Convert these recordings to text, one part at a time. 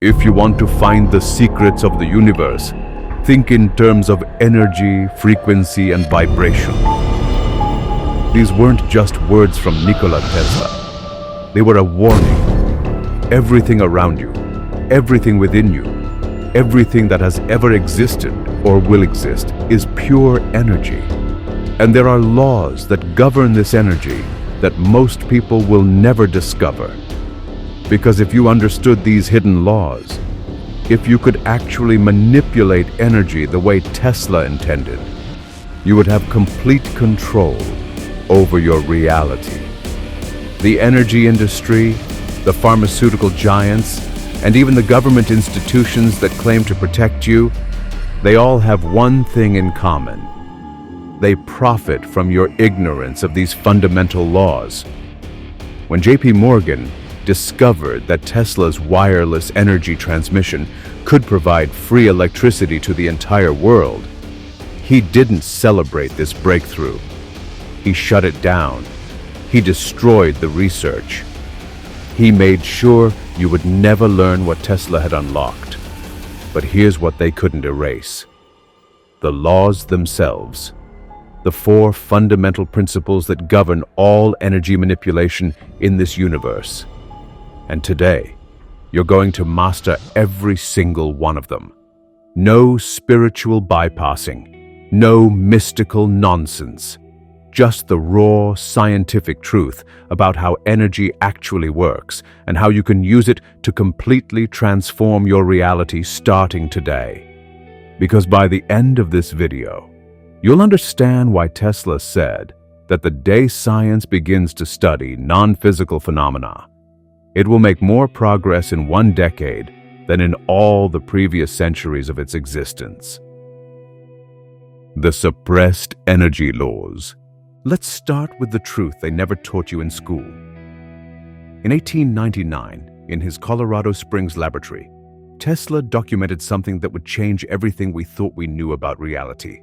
If you want to find the secrets of the universe, think in terms of energy, frequency, and vibration. These weren't just words from Nikola Tesla. They were a warning. Everything around you, everything within you, everything that has ever existed or will exist is pure energy. And there are laws that govern this energy that most people will never discover. Because if you understood these hidden laws, if you could actually manipulate energy the way Tesla intended, you would have complete control over your reality. The energy industry, the pharmaceutical giants, and even the government institutions that claim to protect you, they all have one thing in common. They profit from your ignorance of these fundamental laws. When J.P. Morgan discovered that Tesla's wireless energy transmission could provide free electricity to the entire world, he didn't celebrate this breakthrough. He shut it down. He destroyed the research. He made sure you would never learn what Tesla had unlocked. But here's what they couldn't erase: the laws themselves. The 4 fundamental principles that govern all energy manipulation in this universe. And today, you're going to master every single one of them. No spiritual bypassing, no mystical nonsense. Just the raw scientific truth about how energy actually works and how you can use it to completely transform your reality starting today. Because by the end of this video, you'll understand why Tesla said that the day science begins to study non-physical phenomena, it will make more progress in 1 decade than in all the previous centuries of its existence. The suppressed energy laws. Let's start with the truth they never taught you in school. In 1899, in his Colorado Springs laboratory, Tesla documented something that would change everything we thought we knew about reality.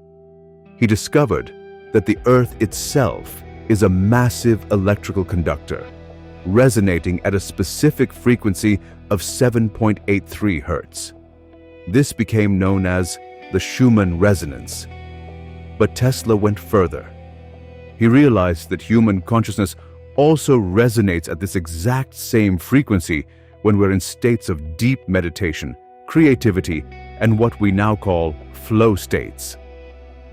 He discovered that the Earth itself is a massive electrical conductor, resonating at a specific frequency of 7.83 Hertz. This became known as the Schumann resonance. But Tesla went further. He realized that human consciousness also resonates at this exact same frequency when we're in states of deep meditation, creativity, and what we now call flow states.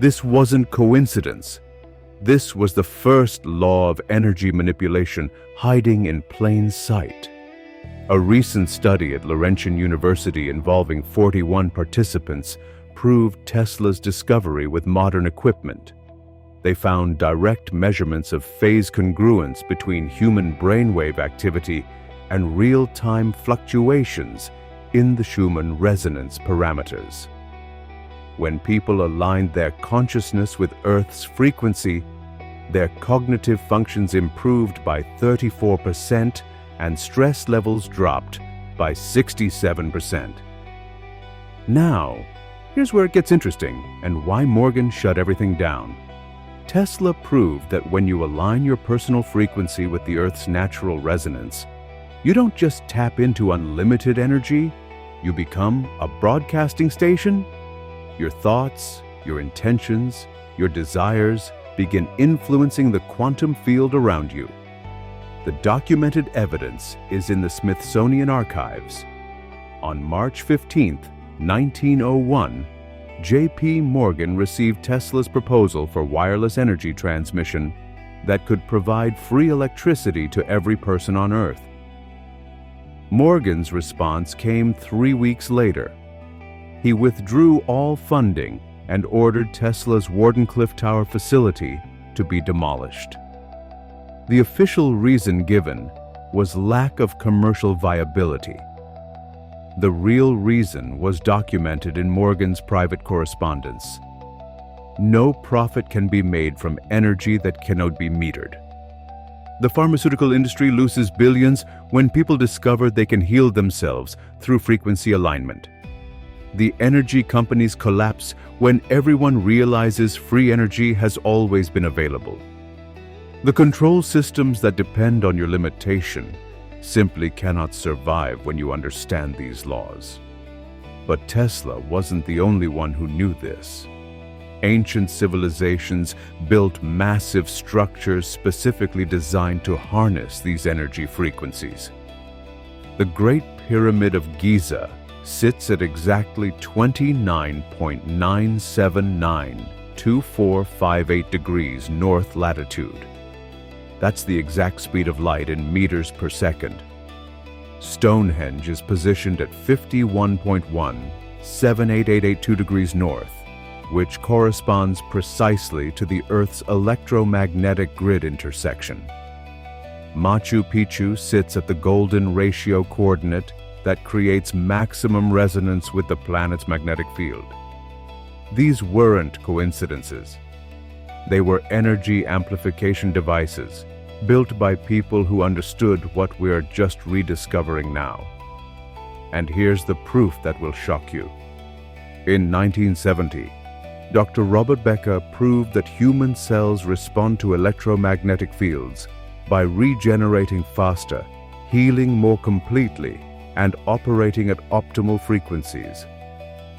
This wasn't coincidence. This was the first law of energy manipulation hiding in plain sight. A recent study at Laurentian University involving 41 participants proved Tesla's discovery with modern equipment. They found direct measurements of phase congruence between human brainwave activity and real-time fluctuations in the Schumann resonance parameters. When people aligned their consciousness with Earth's frequency, their cognitive functions improved by 34% and stress levels dropped by 67%. Now, here's where it gets interesting and why Morgan shut everything down. Tesla proved that when you align your personal frequency with the Earth's natural resonance, you don't just tap into unlimited energy, you become a broadcasting station. Your thoughts, your intentions, your desires begin influencing the quantum field around you. The documented evidence is in the Smithsonian Archives. On March 15, 1901, J.P. Morgan received Tesla's proposal for wireless energy transmission that could provide free electricity to every person on Earth. Morgan's response came 3 weeks later. He withdrew all funding and ordered Tesla's Wardenclyffe Tower facility to be demolished. The official reason given was lack of commercial viability. The real reason was documented in Morgan's private correspondence. No profit can be made from energy that cannot be metered. The pharmaceutical industry loses billions when people discover they can heal themselves through frequency alignment. The energy companies collapse when everyone realizes free energy has always been available. The control systems that depend on your limitation simply cannot survive when you understand these laws. But Tesla wasn't the only one who knew this. Ancient civilizations built massive structures specifically designed to harness these energy frequencies. The Great Pyramid of Giza sits at exactly 29.9792458 degrees north latitude. That's the exact speed of light in meters per second. Stonehenge is positioned at 51.17882 degrees north, which corresponds precisely to the Earth's electromagnetic grid intersection. Machu Picchu sits at the golden ratio coordinate that creates maximum resonance with the planet's magnetic field. These weren't coincidences. They were energy amplification devices built by people who understood what we're just rediscovering now. And here's the proof that will shock you. In 1970, Dr. Robert Becker proved that human cells respond to electromagnetic fields by regenerating faster, healing more completely, and operating at optimal frequencies.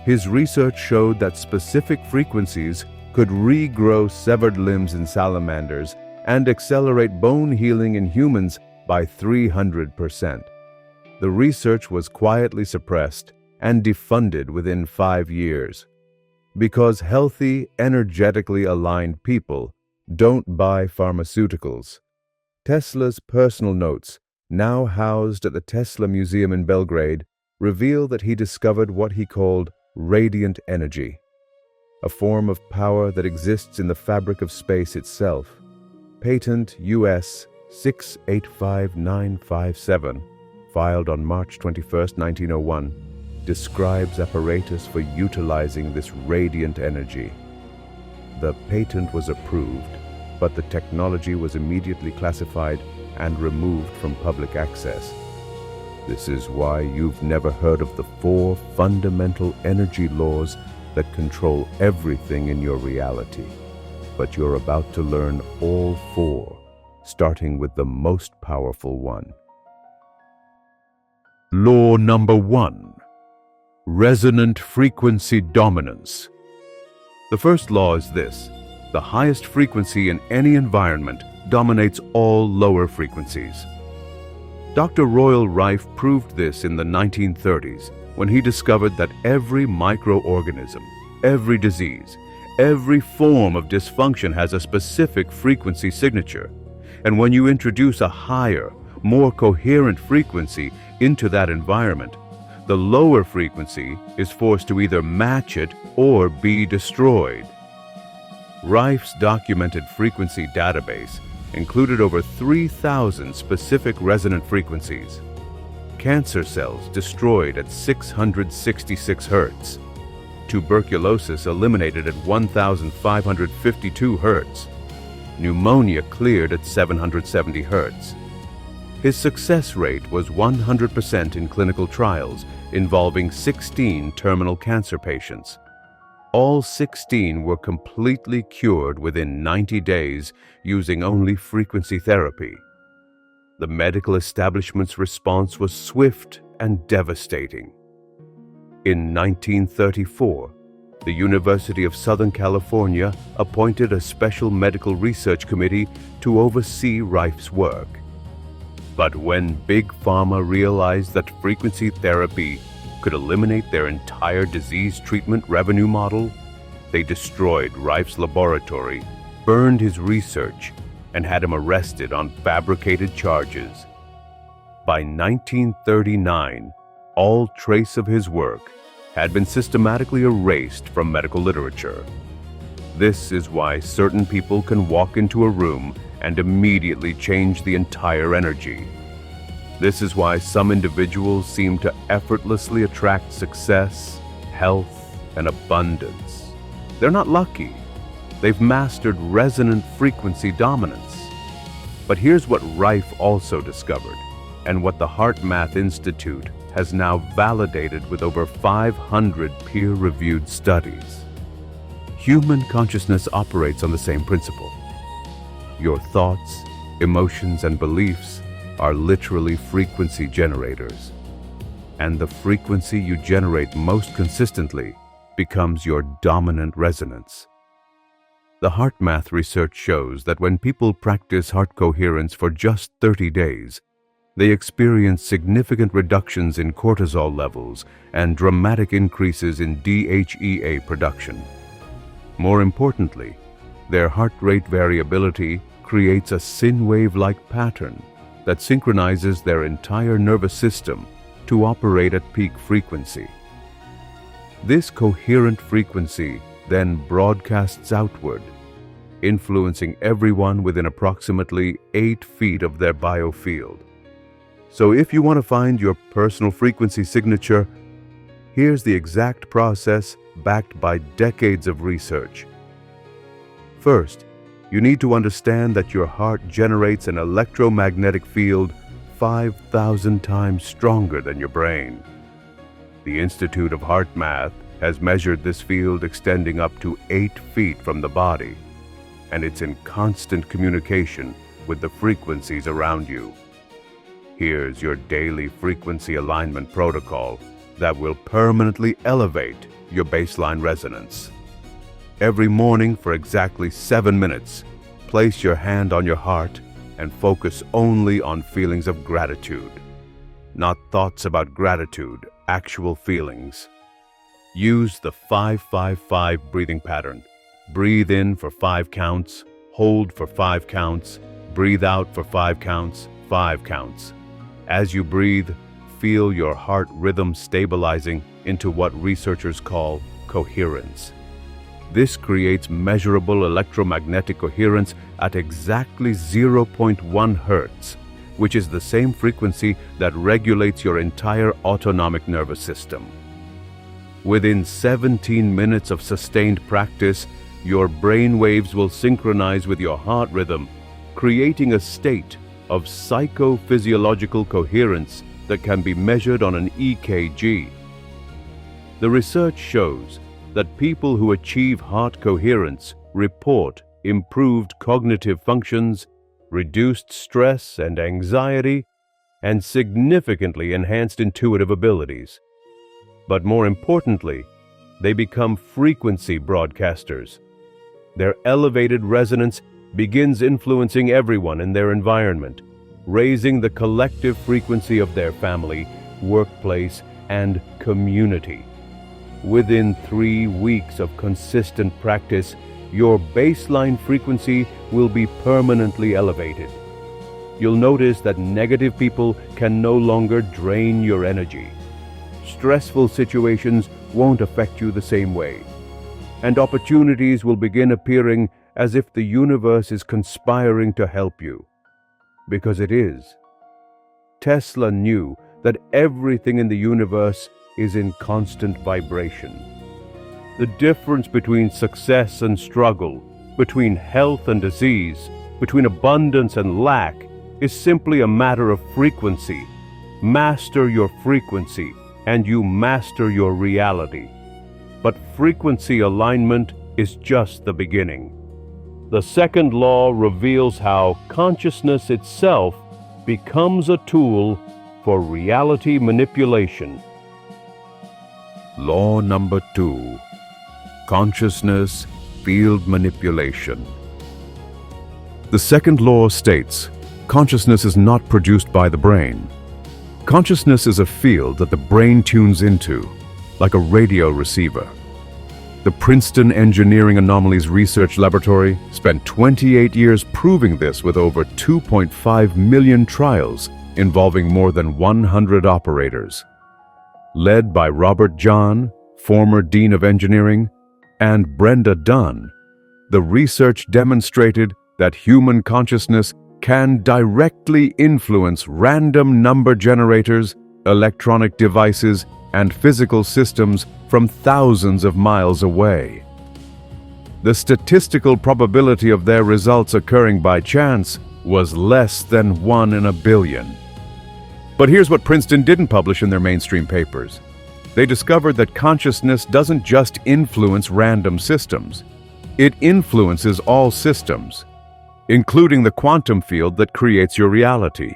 His research showed that specific frequencies could regrow severed limbs in salamanders and accelerate bone healing in humans by 300%. The research was quietly suppressed and defunded within 5 years. Because healthy, energetically aligned people don't buy pharmaceuticals. Tesla's personal notes, now housed at the Tesla Museum in Belgrade, reveal that he discovered what he called radiant energy, a form of power that exists in the fabric of space itself. Patent US 685957, filed on March 21, 1901, describes apparatus for utilizing this radiant energy. The patent was approved, but the technology was immediately classified and removed from public access. This is why you've never heard of the 4 fundamental energy laws that control everything in your reality. But you're about to learn all 4, starting with the most powerful one. Law number 1. Resonant frequency dominance. The first law is this: the highest frequency in any environment dominates all lower frequencies. Dr. Royal Rife proved this in the 1930s when he discovered that every microorganism, every disease, every form of dysfunction has a specific frequency signature. And when you introduce a higher, more coherent frequency into that environment, the lower frequency is forced to either match it or be destroyed. Rife's documented frequency database included over 3,000 specific resonant frequencies. Cancer cells destroyed at 666 Hz. Tuberculosis eliminated at 1,552 Hz. Pneumonia cleared at 770 Hz. His success rate was 100% in clinical trials involving 16 terminal cancer patients. All 16 were completely cured within 90 days using only frequency therapy. The medical establishment's response was swift and devastating. In 1934, the University of Southern California appointed a special medical research committee to oversee Rife's work. But when Big Pharma realized that frequency therapy could eliminate their entire disease treatment revenue model, they destroyed Rife's laboratory, burned his research, and had him arrested on fabricated charges. By 1939, all trace of his work had been systematically erased from medical literature. This is why certain people can walk into a room and immediately change the entire energy. This is why some individuals seem to effortlessly attract success, health, and abundance. They're not lucky. They've mastered resonant frequency dominance. But here's what Rife also discovered, and what the HeartMath Institute has now validated with over 500 peer-reviewed studies. Human consciousness operates on the same principle. Your thoughts, emotions, and beliefs are literally frequency generators. And the frequency you generate most consistently becomes your dominant resonance. The HeartMath research shows that when people practice heart coherence for just 30 days, they experience significant reductions in cortisol levels and dramatic increases in DHEA production. More importantly, their heart rate variability creates a sine wave-like pattern that synchronizes their entire nervous system to operate at peak frequency. This coherent frequency then broadcasts outward, influencing everyone within approximately 8 feet of their biofield. So if you want to find your personal frequency signature, here's the exact process backed by decades of research. First, you need to understand that your heart generates an electromagnetic field 5,000 times stronger than your brain. The Institute of HeartMath has measured this field extending up to 8 feet from the body, and it's in constant communication with the frequencies around you. Here's your daily frequency alignment protocol that will permanently elevate your baseline resonance. Every morning for exactly 7 minutes, place your hand on your heart and focus only on feelings of gratitude. Not thoughts about gratitude, actual feelings. Use the 5-5-5 breathing pattern. Breathe in for 5 counts, hold for 5 counts, breathe out for 5 counts, 5 counts. As you breathe, feel your heart rhythm stabilizing into what researchers call coherence. This creates measurable electromagnetic coherence at exactly 0.1 Hertz, which is the same frequency that regulates your entire autonomic nervous system. Within 17 minutes of sustained practice, your brain waves will synchronize with your heart rhythm, creating a state of psychophysiological coherence that can be measured on an EKG. The research shows that people who achieve heart coherence report improved cognitive functions, reduced stress and anxiety, and significantly enhanced intuitive abilities. But more importantly, they become frequency broadcasters. Their elevated resonance begins influencing everyone in their environment, raising the collective frequency of their family, workplace, and community. Within 3 weeks of consistent practice, your baseline frequency will be permanently elevated. You'll notice that negative people can no longer drain your energy. Stressful situations won't affect you the same way, and opportunities will begin appearing as if the universe is conspiring to help you. Because it is. Tesla knew that everything in the universe is in constant vibration. The difference between success and struggle, between health and disease, between abundance and lack, is simply a matter of frequency. Master your frequency, and you master your reality. But frequency alignment is just the beginning. The second law reveals how consciousness itself becomes a tool for reality manipulation. Law number 2. Consciousness field manipulation. The second law states, consciousness is not produced by the brain. Consciousness is a field that the brain tunes into, like a radio receiver. The Princeton Engineering Anomalies Research Laboratory spent 28 years proving this with over 2.5 million trials involving more than 100 operators. Led by Robert John, former Dean of Engineering, and Brenda Dunn, the research demonstrated that human consciousness can directly influence random number generators, electronic devices, and physical systems from thousands of miles away. The statistical probability of their results occurring by chance was less than 1 in a billion. But here's what Princeton didn't publish in their mainstream papers. They discovered that consciousness doesn't just influence random systems. It influences all systems, including the quantum field that creates your reality.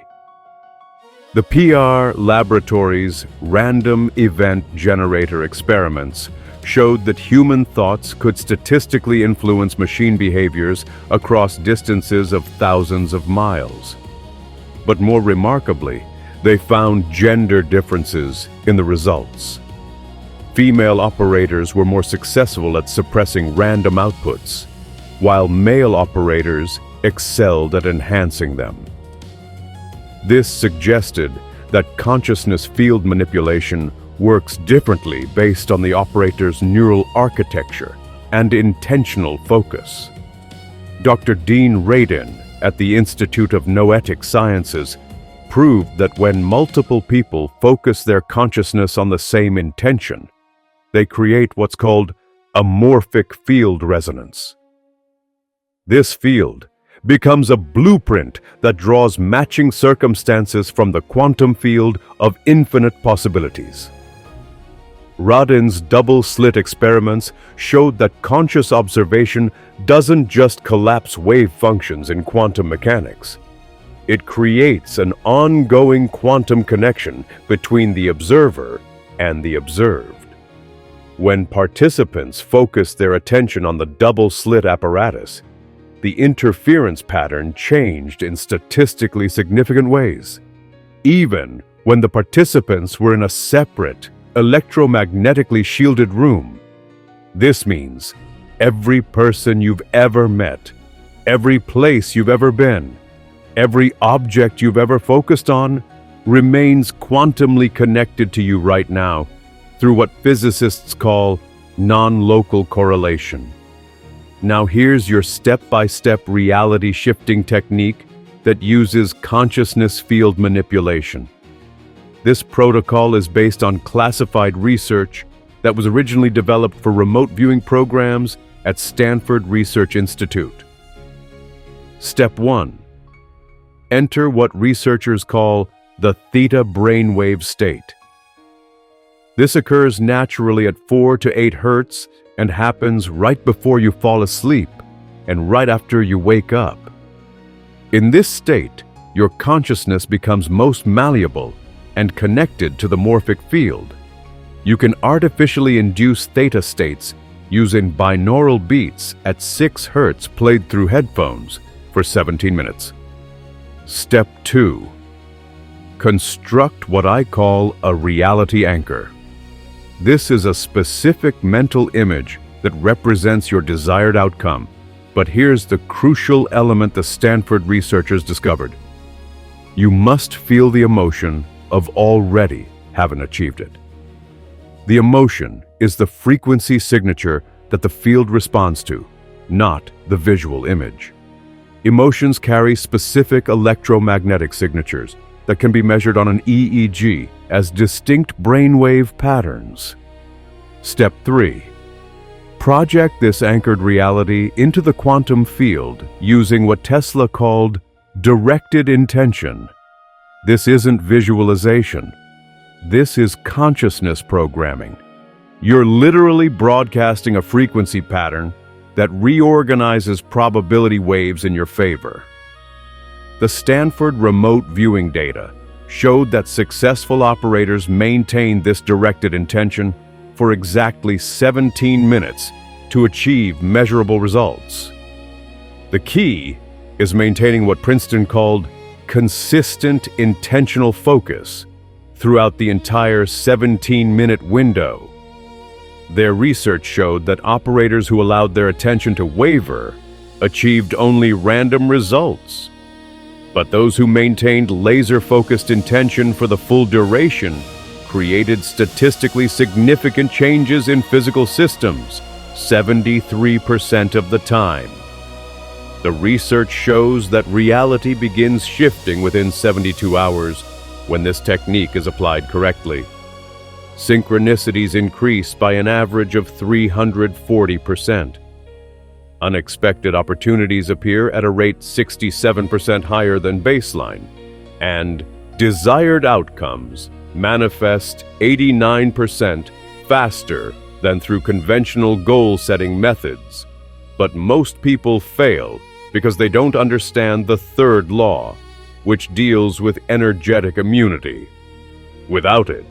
The PR Laboratories' random event generator experiments showed that human thoughts could statistically influence machine behaviors across distances of thousands of miles. But more remarkably, they found gender differences in the results. Female operators were more successful at suppressing random outputs, while male operators excelled at enhancing them. This suggested that consciousness field manipulation works differently based on the operator's neural architecture and intentional focus. Dr. Dean Radin at the Institute of Noetic Sciences proved that when multiple people focus their consciousness on the same intention, they create what's called a morphic field resonance. This field becomes a blueprint that draws matching circumstances from the quantum field of infinite possibilities. Radin's double-slit experiments showed that conscious observation doesn't just collapse wave functions in quantum mechanics. It creates an ongoing quantum connection between the observer and the observed. When participants focused their attention on the double-slit apparatus, the interference pattern changed in statistically significant ways, even when the participants were in a separate, electromagnetically shielded room. This means every person you've ever met, every place you've ever been, every object you've ever focused on remains quantumly connected to you right now through what physicists call non-local correlation. Now here's your step-by-step reality-shifting technique that uses consciousness field manipulation. This protocol is based on classified research that was originally developed for remote viewing programs at Stanford Research Institute. Step 1. Enter what researchers call the theta brainwave state. This occurs naturally at 4 to 8 Hertz and happens right before you fall asleep and right after you wake up. In this state, your consciousness becomes most malleable and connected to the morphic field. You can artificially induce theta states using binaural beats at 6 Hertz played through headphones for 17 minutes. Step 2. Construct what I call a reality anchor. This is a specific mental image that represents your desired outcome, but here's the crucial element the Stanford researchers discovered. You must feel the emotion of already having achieved it. The emotion is the frequency signature that the field responds to, not the visual image. Emotions carry specific electromagnetic signatures that can be measured on an EEG as distinct brainwave patterns. Step 3. Project this anchored reality into the quantum field using what Tesla called directed intention. This isn't visualization. This is consciousness programming. You're literally broadcasting a frequency pattern that reorganizes probability waves in your favor. The Stanford remote viewing data showed that successful operators maintained this directed intention for exactly 17 minutes to achieve measurable results. The key is maintaining what Princeton called consistent intentional focus throughout the entire 17-minute window. Their research showed that operators who allowed their attention to waver achieved only random results. But those who maintained laser-focused intention for the full duration created statistically significant changes in physical systems, 73% of the time. The research shows that reality begins shifting within 72 hours when this technique is applied correctly. Synchronicities increase by an average of 340%. Unexpected opportunities appear at a rate 67% higher than baseline, and desired outcomes manifest 89% faster than through conventional goal-setting methods. But most people fail because they don't understand the third law. which deals with energetic immunity. Without it,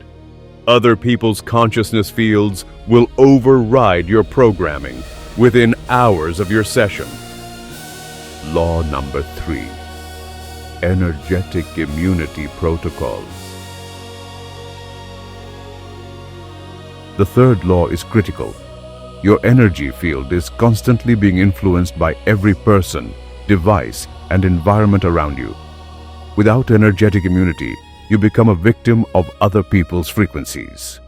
other people's consciousness fields will override your programming within hours of your session. Law number 3. Energetic immunity protocols. The third law is critical. Your energy field is constantly being influenced by every person, device, and environment around you. Without energetic immunity, you become a victim of other people's frequencies.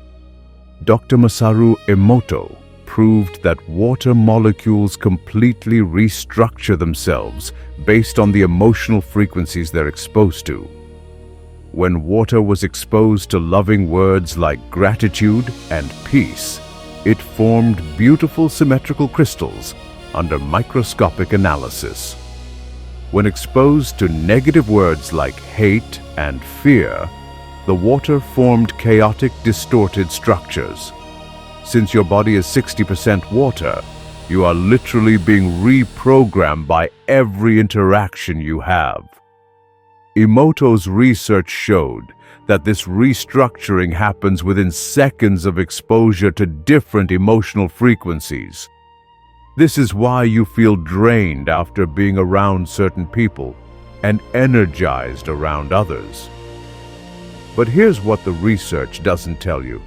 Dr. Masaru Emoto proved that water molecules completely restructure themselves based on the emotional frequencies they're exposed to. When water was exposed to loving words like gratitude and peace, it formed beautiful symmetrical crystals under microscopic analysis. When exposed to negative words like hate and fear, the water formed chaotic, distorted structures. Since your body is 60% water, you are literally being reprogrammed by every interaction you have. Emoto's research showed that this restructuring happens within seconds of exposure to different emotional frequencies. This is why you feel drained after being around certain people and energized around others. But here's what the research doesn't tell you.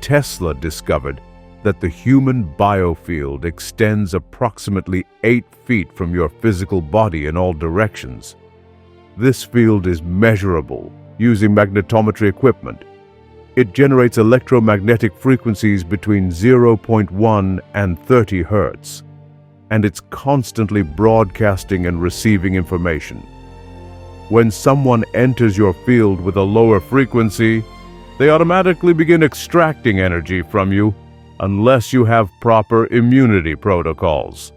Tesla discovered that the human biofield extends approximately 8 feet from your physical body in all directions. This field is measurable using magnetometry equipment. It generates electromagnetic frequencies between 0.1 and 30 Hertz, and it's constantly broadcasting and receiving information. When someone enters your field with a lower frequency, they automatically begin extracting energy from you unless you have proper immunity protocols.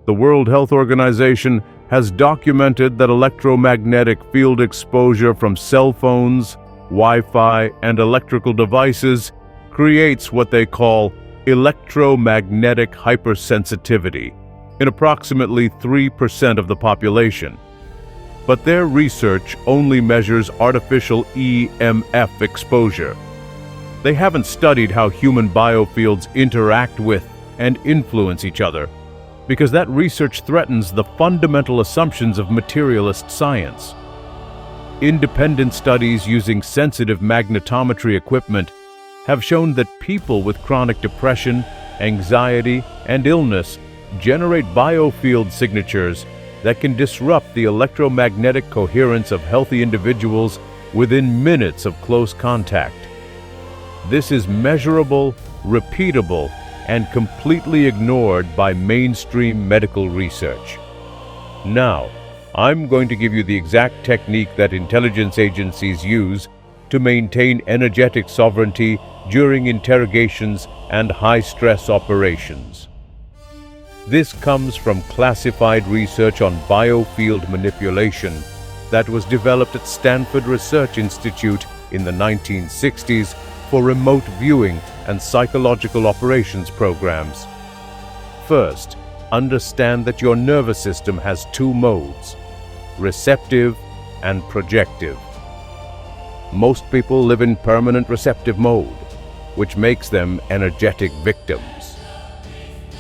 The World Health Organization has documented that electromagnetic field exposure from cell phones, Wi-Fi, and electrical devices creates what they call electromagnetic hypersensitivity in approximately 3% of the population. But their research only measures artificial EMF exposure. They haven't studied how human biofields interact with and influence each other, because that research threatens the fundamental assumptions of materialist science. Independent studies using sensitive magnetometry equipment have shown that people with chronic depression, anxiety, and illness generate biofield signatures that can disrupt the electromagnetic coherence of healthy individuals within minutes of close contact. This is measurable, repeatable, and completely ignored by mainstream medical research. Now, I'm going to give you the exact technique that intelligence agencies use to maintain energetic sovereignty during interrogations and high-stress operations. This comes from classified research on biofield manipulation that was developed at Stanford Research Institute in the 1960s for remote viewing and psychological operations programs. First, understand that your nervous system has 2 modes, receptive and projective. Most people live in permanent receptive mode, which makes them energetic victims.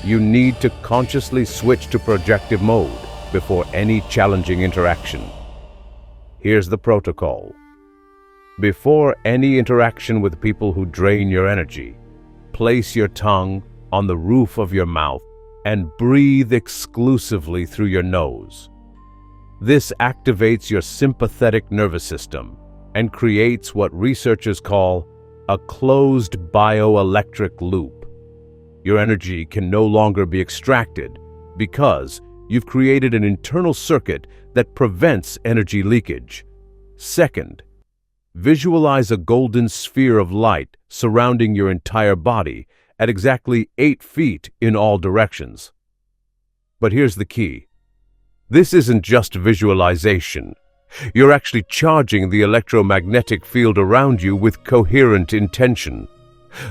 You need to consciously switch to projective mode before any challenging interaction. Here's the protocol. Before any interaction with people who drain your energy, place your tongue on the roof of your mouth and breathe exclusively through your nose. This activates your sympathetic nervous system and creates what researchers call a closed bioelectric loop. Your energy can no longer be extracted because you've created an internal circuit that prevents energy leakage. Second, visualize a golden sphere of light surrounding your entire body at exactly 8 feet in all directions. But here's the key. This isn't just visualization. You're actually charging the electromagnetic field around you with coherent intention.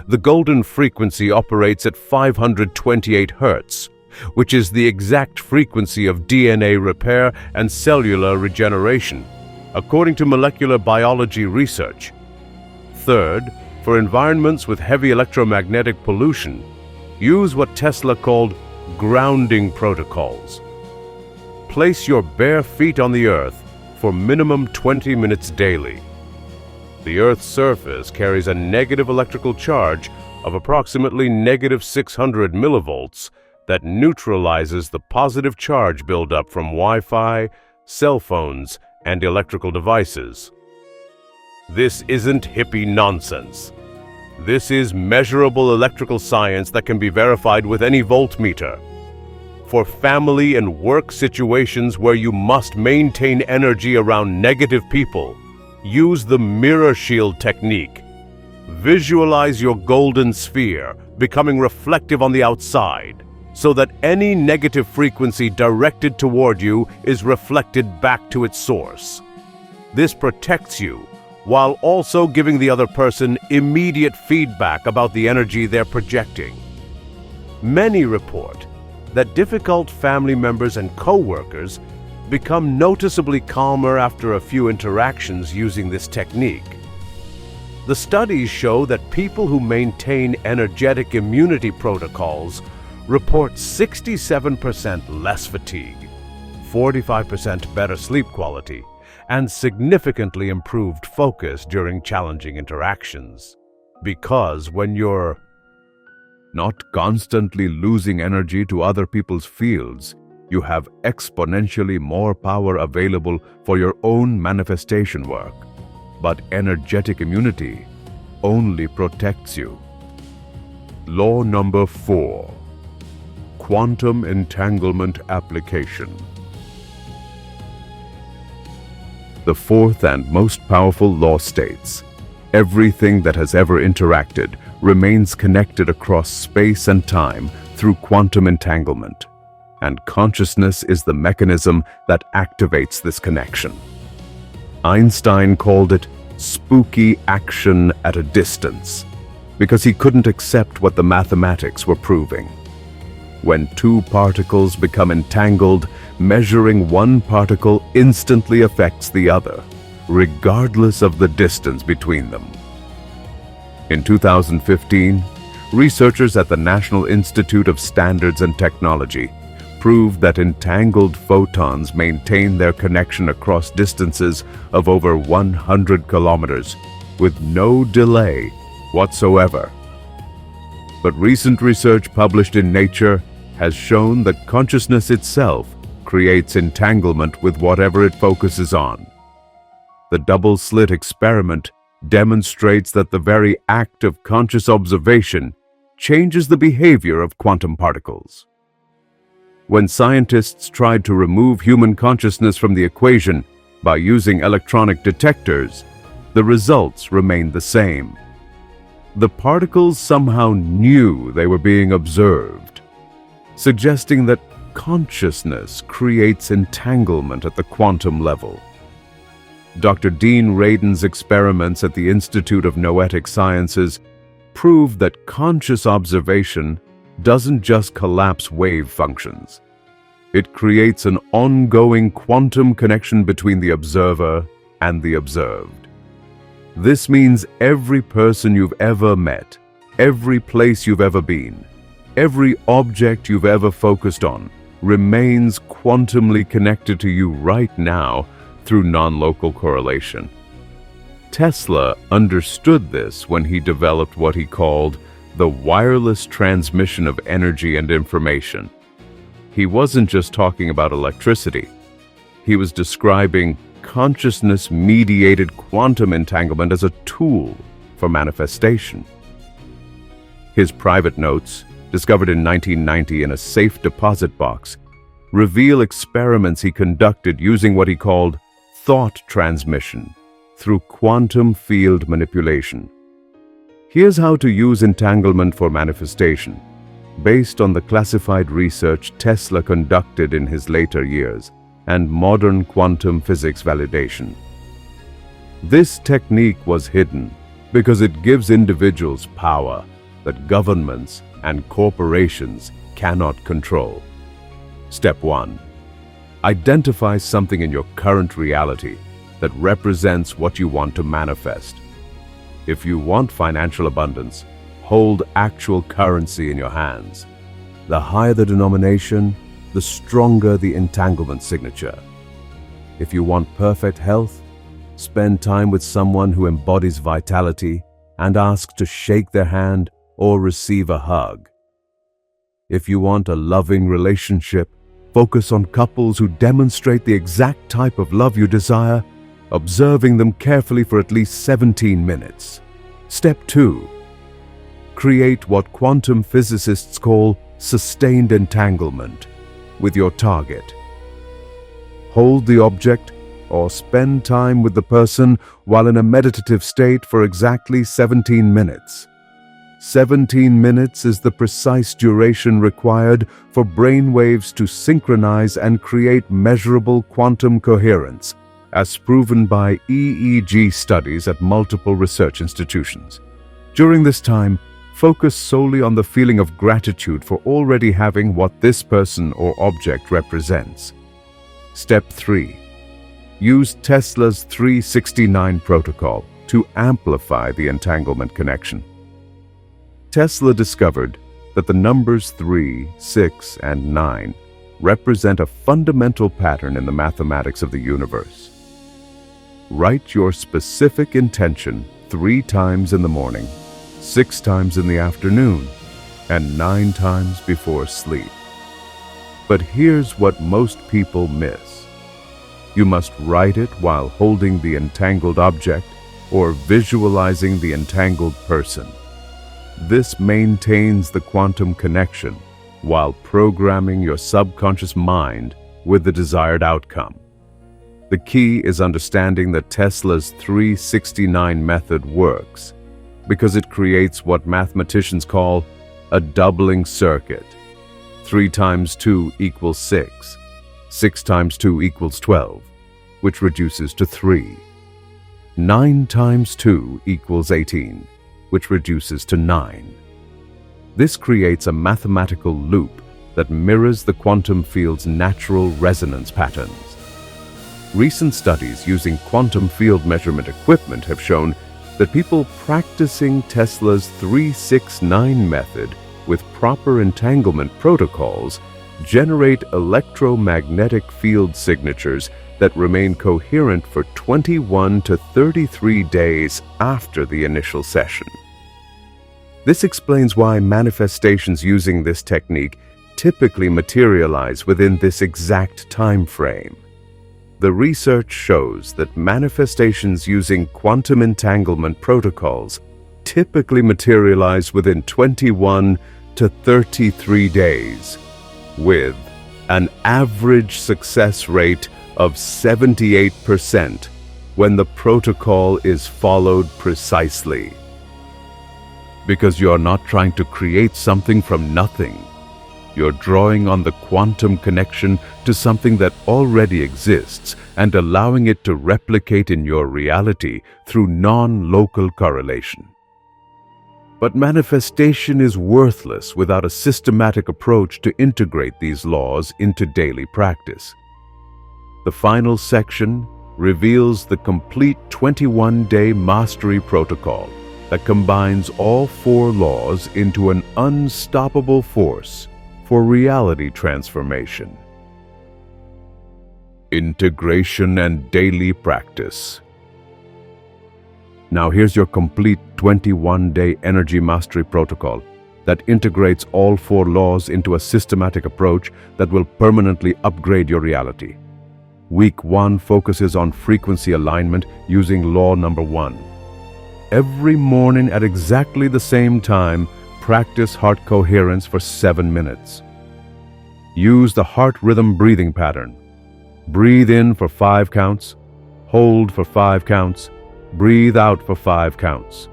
The golden frequency operates at 528 Hertz, which is the exact frequency of DNA repair and cellular regeneration, according to molecular biology research. Third, for environments with heavy electromagnetic pollution, use what Tesla called grounding protocols. Place your bare feet on the Earth for minimum 20 minutes daily. The Earth's surface carries a negative electrical charge of approximately -600 millivolts that neutralizes the positive charge buildup from Wi-Fi, cell phones, and electrical devices. This isn't hippie nonsense. This is measurable electrical science that can be verified with any voltmeter. For family and work situations where you must maintain energy around negative people, use the mirror shield technique. Visualize your golden sphere becoming reflective on the outside, so that any negative frequency directed toward you is reflected back to its source. This protects you while also giving the other person immediate feedback about the energy they're projecting. Many report that difficult family members and co-workers become noticeably calmer after a few interactions using this technique. The studies show that people who maintain energetic immunity protocols report 67% less fatigue, 45% better sleep quality, and significantly improved focus during challenging interactions. Because when you're not constantly losing energy to other people's fields, you have exponentially more power available for your own manifestation work. But energetic immunity only protects you. Law number 4. Quantum entanglement application. The fourth and most powerful law states, everything that has ever interacted remains connected across space and time through quantum entanglement, and consciousness is the mechanism that activates this connection. Einstein called it spooky action at a distance, because he couldn't accept what the mathematics were proving. When two particles become entangled, measuring one particle instantly affects the other, regardless of the distance between them. In 2015, researchers at the National Institute of Standards and Technology proved that entangled photons maintain their connection across distances of over 100 kilometers with no delay whatsoever. But recent research published in Nature has shown that consciousness itself creates entanglement with whatever it focuses on. The double-slit experiment demonstrates that the very act of conscious observation changes the behavior of quantum particles. When scientists tried to remove human consciousness from the equation by using electronic detectors, the results remained the same. The particles somehow knew they were being observed, suggesting that consciousness creates entanglement at the quantum level. Dr. Dean Radin's experiments at the Institute of Noetic Sciences proved that conscious observation doesn't just collapse wave functions. It creates an ongoing quantum connection between the observer and the observed. This means every person you've ever met, every place you've ever been, every object you've ever focused on remains quantumly connected to you right now through non-local correlation. Tesla understood this when he developed what he called the wireless transmission of energy and information. He wasn't just talking about electricity. He was describing consciousness-mediated quantum entanglement as a tool for manifestation. His private notes, discovered in 1990 in a safe deposit box, reveal experiments he conducted using what he called thought transmission through quantum field manipulation. Here's how to use entanglement for manifestation, based on the classified research Tesla conducted in his later years and modern quantum physics validation. This technique was hidden because it gives individuals power that governments and corporations cannot control. Step 1. Identify something in your current reality that represents what you want to manifest. If you want financial abundance, hold actual currency in your hands. The higher the denomination, the stronger the entanglement signature. If you want perfect health, spend time with someone who embodies vitality and ask to shake their hand or receive a hug. If you want a loving relationship, focus on couples who demonstrate the exact type of love you desire, observing them carefully for at least 17 minutes. Step 2. Create what quantum physicists call sustained entanglement with your target. Hold the object or spend time with the person while in a meditative state for exactly 17 minutes. 17 minutes is the precise duration required for brain waves to synchronize and create measurable quantum coherence, as proven by EEG studies at multiple research institutions. During this time, focus solely on the feeling of gratitude for already having what this person or object represents. Step 3. Use Tesla's 369 protocol to amplify the entanglement connection. Tesla discovered that the numbers 3, 6, and 9 represent a fundamental pattern in the mathematics of the universe. Write your specific intention 3 times in the morning, 6 times in the afternoon, and 9 times before sleep. But here's what most people miss. You must write it while holding the entangled object or visualizing the entangled person. This maintains the quantum connection while programming your subconscious mind with the desired outcome. The key is understanding that Tesla's 369 method works because it creates what mathematicians call a doubling circuit. 3 times 2 equals 6. 6 times 2 equals 12, which reduces to 3. 9 times 2 equals 18, which reduces to 9. This creates a mathematical loop that mirrors the quantum field's natural resonance patterns. Recent studies using quantum field measurement equipment have shown that people practicing Tesla's 369 method with proper entanglement protocols generate electromagnetic field signatures that remain coherent for 21 to 33 days after the initial session. This explains why manifestations using this technique typically materialize within this exact time frame. The research shows that manifestations using quantum entanglement protocols typically materialize within 21 to 33 days, with an average success rate of 78% when the protocol is followed precisely. Because you're not trying to create something from nothing. You're drawing on the quantum connection to something that already exists and allowing it to replicate in your reality through non-local correlation. But manifestation is worthless without a systematic approach to integrate these laws into daily practice. The final section reveals the complete 21-day mastery protocol that combines all 4 laws into an unstoppable force for reality transformation. Integration and daily practice. Now here's your complete 21-day energy mastery protocol that integrates all 4 laws into a systematic approach that will permanently upgrade your reality. Week 1 focuses on frequency alignment using law number 1. Every morning at exactly the same time, practice heart coherence for 7 minutes. Use the heart rhythm breathing pattern. Breathe in for 5 counts, hold for 5 counts, breathe out for 5 counts.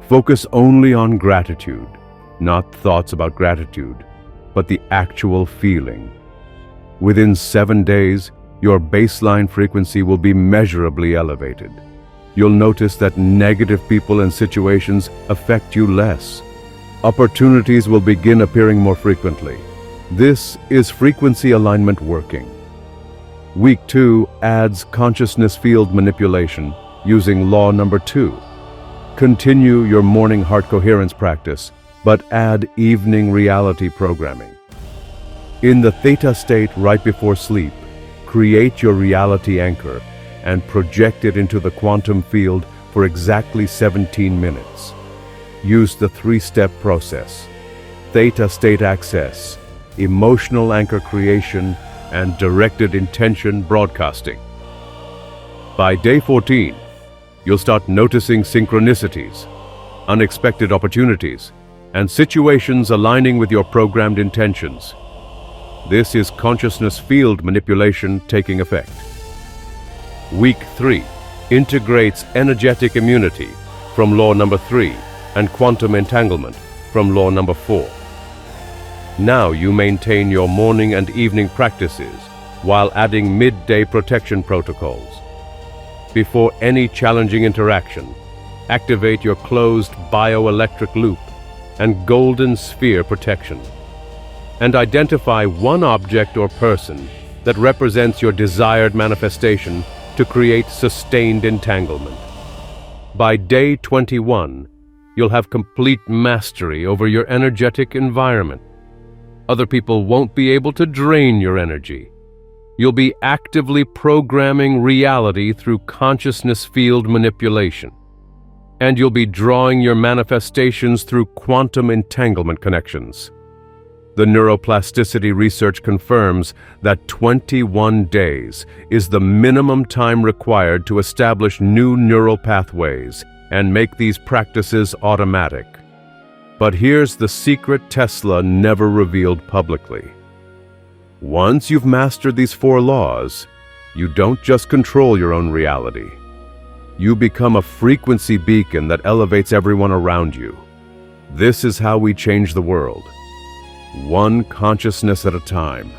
Focus only on gratitude, not thoughts about gratitude, but the actual feeling. Within 7 days, your baseline frequency will be measurably elevated. You'll notice that negative people and situations affect you less. Opportunities will begin appearing more frequently. This is frequency alignment working. Week 2 adds consciousness field manipulation using law number 2. Continue your morning heart coherence practice, but add evening reality programming. In the theta state right before sleep, create your reality anchor and project it into the quantum field for exactly 17 minutes. Use the 3-step process: theta state access, emotional anchor creation, and directed intention broadcasting. By day 14, you'll start noticing synchronicities, unexpected opportunities, and situations aligning with your programmed intentions. This is consciousness field manipulation taking effect. Week 3 integrates energetic immunity from law number 3 and quantum entanglement from law number 4. Now you maintain your morning and evening practices while adding midday protection protocols. Before any challenging interaction, activate your closed bioelectric loop and golden sphere protection. And identify one object or person that represents your desired manifestation to create sustained entanglement. By day 21, you'll have complete mastery over your energetic environment. Other people won't be able to drain your energy. You'll be actively programming reality through consciousness field manipulation. And you'll be drawing your manifestations through quantum entanglement connections. The neuroplasticity research confirms that 21 days is the minimum time required to establish new neural pathways and make these practices automatic. But here's the secret Tesla never revealed publicly. Once you've mastered these 4 laws, you don't just control your own reality. You become a frequency beacon that elevates everyone around you. This is how we change the world, one consciousness at a time.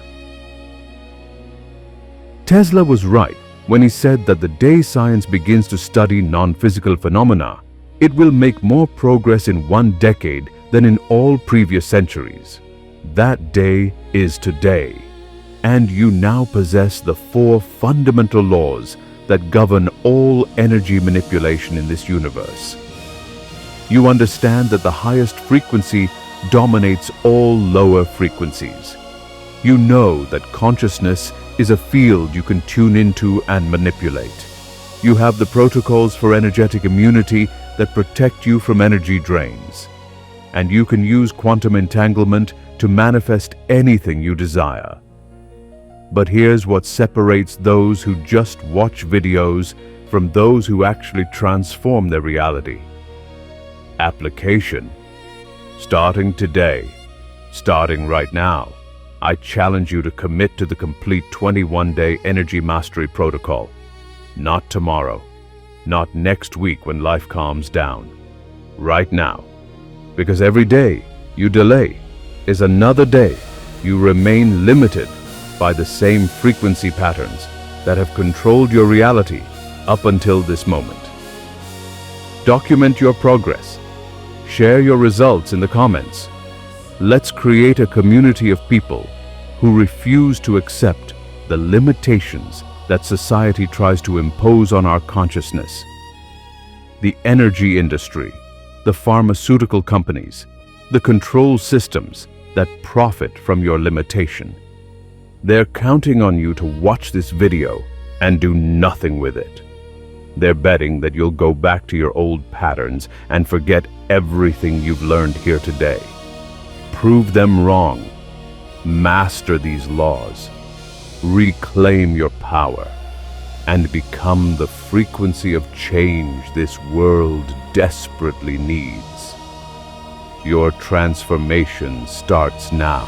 Tesla was right when he said that the day science begins to study non-physical phenomena, it will make more progress in 1 decade than in all previous centuries. That day is today, and you now possess the 4 fundamental laws that govern all energy manipulation in this universe. You understand that the highest frequency dominates all lower frequencies. You know that consciousness is a field you can tune into and manipulate. You have the protocols for energetic immunity that protect you from energy drains. And you can use quantum entanglement to manifest anything you desire. But here's what separates those who just watch videos from those who actually transform their reality: application. Starting today, starting right now, I challenge you to commit to the complete 21-day energy mastery protocol. Not tomorrow, not next week when life calms down. Right now. Because every day you delay is another day you remain limited by the same frequency patterns that have controlled your reality up until this moment. Document your progress. Share your results in the comments. Let's create a community of people who refuse to accept the limitations that society tries to impose on our consciousness. The energy industry, the pharmaceutical companies, the control systems that profit from your limitation. They're counting on you to watch this video and do nothing with it. They're betting that you'll go back to your old patterns and forget everything you've learned here today. Prove them wrong. Master these laws. Reclaim your power and become the frequency of change this world desperately needs. Your transformation starts now.